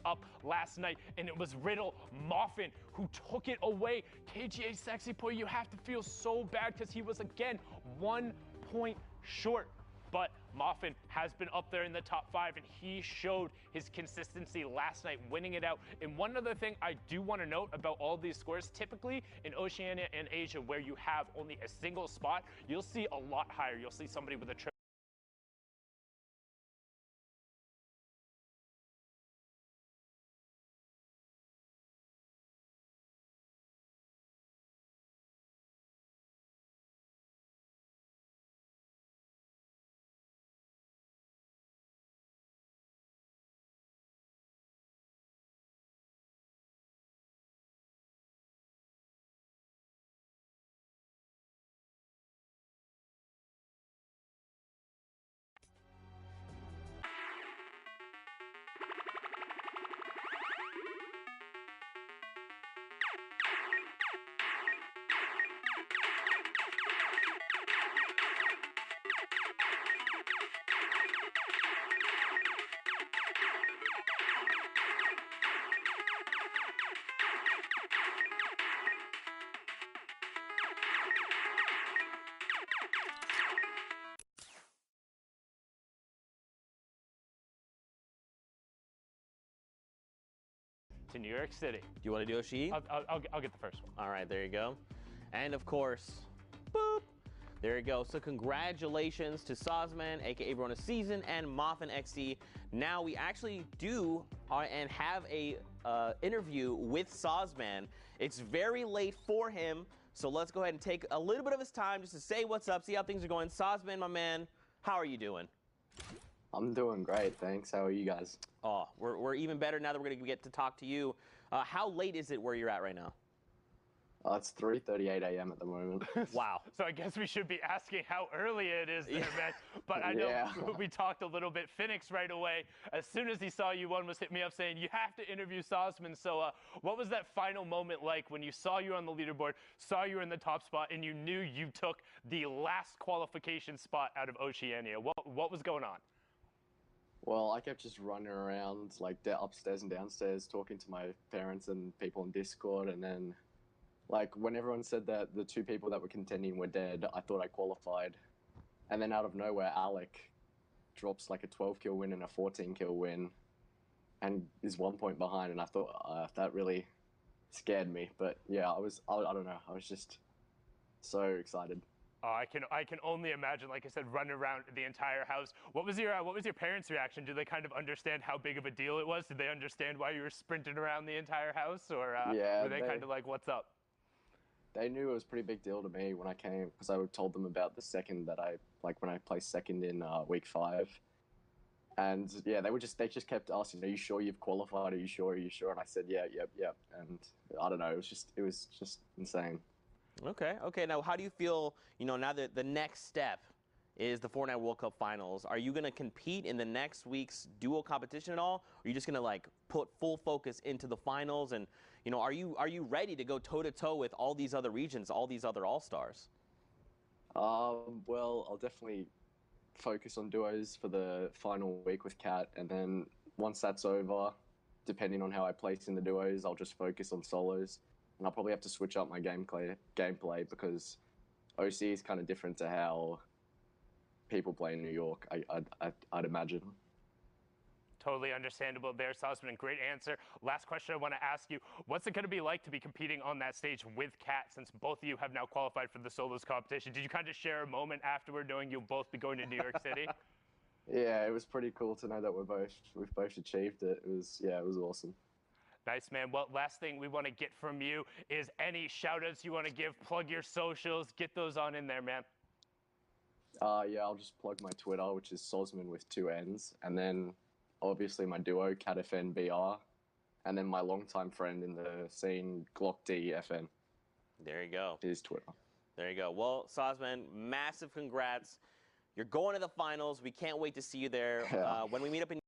up last night, and it was Riddle Moffin who took it away. KGA Sexy Boy, you have to feel so bad because he was, again, 1 point short. But Moffin has been up there in the top 5, and he showed his consistency last night, winning it out. And one other thing I do want to note about all these scores, typically in Oceania and Asia, where you have only a single spot, you'll see a lot higher. You'll see somebody with a triple. To New York City. Do you want to do Oshii? I'll get the first one. All right, there you go. And of course, boop, there you go. So congratulations to Sozman, aka Rona Season, and Moffin XD. Now we actually do and have a interview with Sozman. It's very late for him, so let's go ahead and take a little bit of his time just to say what's up, see how things are going. Sozman, my man, how are you doing? I'm doing great, thanks. How are you guys? Oh, we're even better now that we're going to get to talk to you. How late is it where you're at right now? It's 3:38 a.m. at the moment. Wow. So I guess we should be asking how early it is there, man. But I know we talked a little bit. Phoenix right away, as soon as he saw you won, was hit me up saying, you have to interview Sozman. So what was that final moment like when you saw you on the leaderboard, saw you in the top spot, and you knew you took the last qualification spot out of Oceania? What was going on? Well, I kept just running around like upstairs and downstairs talking to my parents and people on Discord, and then like when everyone said that the 2 people that were contending were dead, I thought I qualified. And then out of nowhere, Alec drops like a 12 kill win and a 14 kill win and is 1 point behind, and I thought that really scared me. But yeah, I don't know, I was just so excited. I can only imagine, like I said, running around the entire house. What was your parents' reaction? Did they kind of understand how big of a deal it was? Did they understand why you were sprinting around the entire house, or were they kind of like, "What's up"? They knew it was a pretty big deal to me when I came, because I told them about the second that when I placed second in week 5, and yeah, they just kept asking, "Are you sure you've qualified? Are you sure? Are you sure?" And I said, "Yeah, yep," and I don't know, it was just insane. Okay. Now, how do you feel, now that the next step is the Fortnite World Cup Finals? Are you going to compete in the next week's duo competition at all? Or are you just going to, like, put full focus into the finals? And, are you ready to go toe-to-toe with all these other regions, all these other All-Stars? Well, I'll definitely focus on duos for the final week with Kat, and then once that's over, depending on how I place in the duos, I'll just focus on solos. And I'll probably have to switch up my gameplay because OC is kind of different to how people play in New York, I'd imagine. Totally understandable there, Sozman. Great answer. Last question I want to ask you. What's it going to be like to be competing on that stage with Kat, since both of you have now qualified for the solos competition? Did you kind of share a moment afterward knowing you'll both be going to New York City? Yeah, it was pretty cool to know that we've both achieved it. It was awesome. Nice, man. Well, last thing we want to get from you is any shout-outs you want to give. Plug your socials. Get those on in there, man. Yeah, I'll just plug my Twitter, which is Sozman with 2 N's. And then, obviously, my duo, CatFNBR. And then my longtime friend in the scene, GlockDFN. There you go. His Twitter. There you go. Well, Sozman, massive congrats. You're going to the finals. We can't wait to see you there. When we meet up in